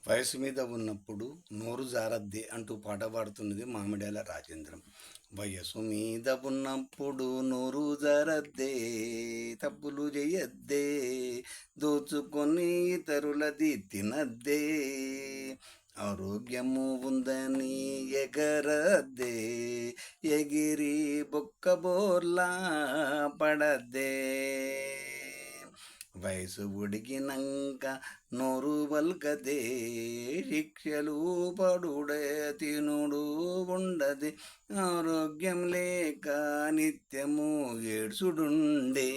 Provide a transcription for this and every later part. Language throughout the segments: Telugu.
వయసు మీద ఉన్నప్పుడు నోరు జారద్దే అంటూ పాట పాడుతున్నది మామిడాల రాజేంద్రం. వయసు మీద ఉన్నప్పుడు నోరు జారద్దే, తప్పులు చేయద్దే, దోచుకొని ఇతరులది తినద్దే, ఆరోగ్యము ఉందని ఎగరద్దే, ఎగిరి బొక్కబోర్లా పడద్దే. వయసు ఉడిగినంక నోరు వల్కదే, శిక్షలు పడుడే తినుడు ఉండదే, ఆరోగ్యం లేక నిత్యము ఏడ్చుడుండే.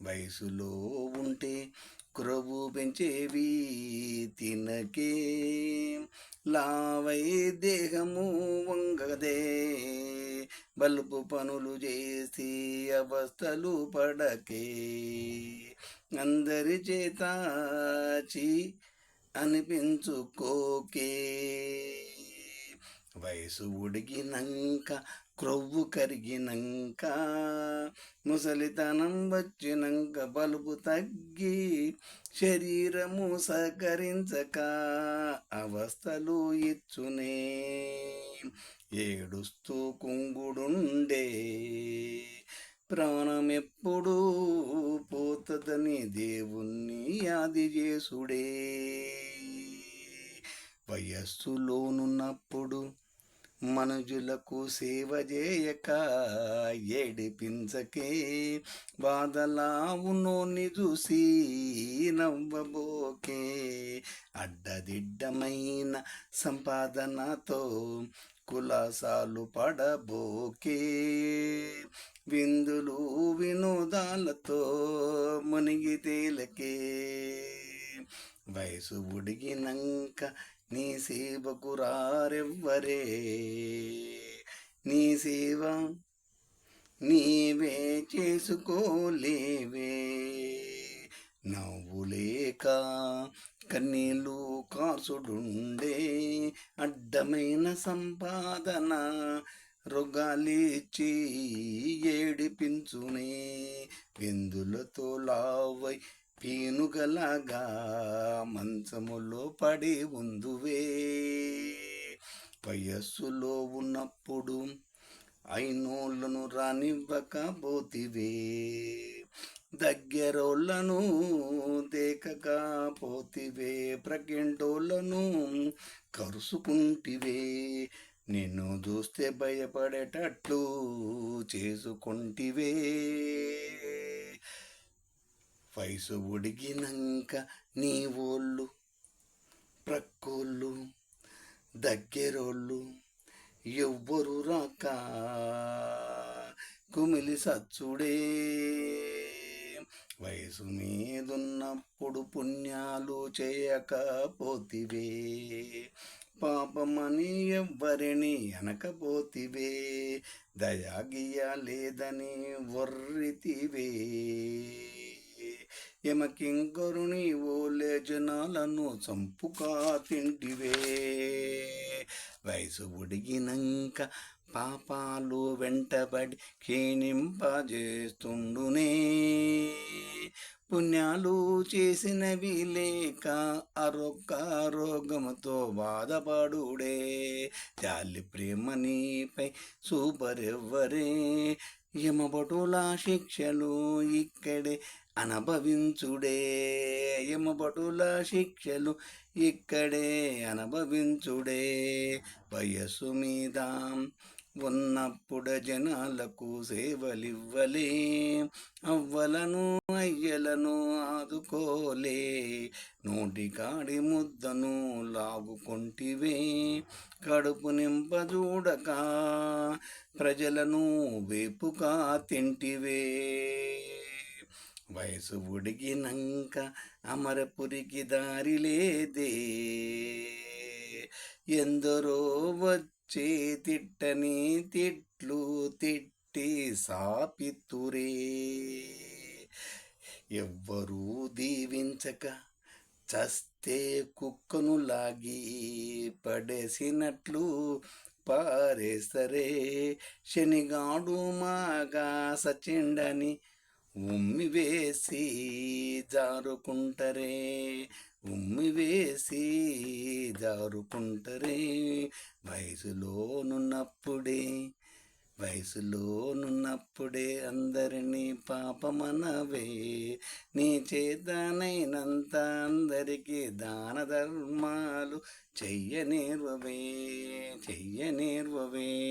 వయసులో ఉంటే క్రొవ్వు పెంచేవి తినకే, లావై దేహము వంగదే, బలుపు పనులు చేసి అవస్థలు పడకే, అందరి చేత అనిపించుకోకే. వయసు ఉడిగినంక క్రొవ్వు కరిగినంక, ముసలితనం వచ్చినంక బలుపు తగ్గి, శరీరము సహకరించక అవస్థలు ఇచ్చునే, ఏడుస్తూ కుంగుడుండే, ప్రాణమెప్పుడు పోతదని దేవుణ్ణి యాది చేసుడే. వయస్సులోనున్నప్పుడు మనుజులకు సేవ చేయక ఏడిపించకే, బాధలావునోని చూసి నవ్వబోకే, అడ్డదిడ్డమైన సంపాదనతో కులాసాలు పడబోకే, విందులు వినోదాలతో మునిగి తేలకే. వయసు ఉడిగినంక నీ సేవకు రారెవ్వరే, నీ సేవ నీవే చేసుకోలేవే, నవ్వులేక కన్నీళ్ళు కాసుడుండే, అడ్డమైన సంపాదన రోగాలిచ్చి ఏడిపించునే, విందులతో లావై పీనుగలాగా మంచములో పడి ఉందువే. వయస్సులో ఉన్నప్పుడు అయినోళ్ళను రానివ్వకపోతివే, దగ్గరోళ్ళను దేకకపోతివే, ప్రకింటోళ్ళను కరుసుకుంటివే, నిన్ను చూస్తే భయపడేటట్లు చేసుకుంటివే. వయసు ఉడిగినంక నీ ఓళ్ళు ప్రక్కోళ్ళు దగ్గరోళ్ళు ఎవ్వరు రాక కుమిలి సచ్చుడే. వయసు మీదున్నప్పుడు పుణ్యాలు చేయకపోతివే, పాపమని ఎవ్వరిని అనకపోతివే, దయాగియ లేదని వర్రితివే, యమకింకరుని ఓలే జనాలను చంపుకా తింటివే. వయసు ఉడిగినంక పాపాలు వెంటబడి క్షీణింపజేస్తుండునే, పుణ్యాలు చేసినవి లేక రోగముతో బాధపడుడే, జాలి ప్రేమ నీపై చూపరెవ్వరే, యమభటుల శిక్షలు ఇక్కడే అనుభవించుడే, యమభటుల శిక్షలు ఇక్కడే అనుభవించుడే. వయస్సు మీద ఉన్నప్పుడు జనాలకు సేవలివ్వలే, అవ్వలను అయ్యలను ఆదుకోలే, నోటికాడి ముద్దను లాగుకొంటివే, కడుపు నింపజూడక ప్రజలను వేపుగా తింటివే. వయసు ఉడిగినంక అమరపురికి దారి లేదే, ఎందరో వచ్చే తిట్టని తిట్లు తిట్టి సాపితురే, ఎవ్వరూ దీవించక చస్తే కుక్కను లాగి పడేసినట్లు పారేసరే, శనిగాడు మాగా సచిండని ఉమ్మి వేసి జారుకుంటరే, ఉమ్మి వేసి జారుకుంటరే వయసులోనున్నప్పుడే వయసులోనున్నప్పుడే అందరినీ పాపమనవే నీ చేతనైనంత అందరికీ దాన ధర్మాలు చెయ్యనేర్వవే చెయ్యనేర్వవే.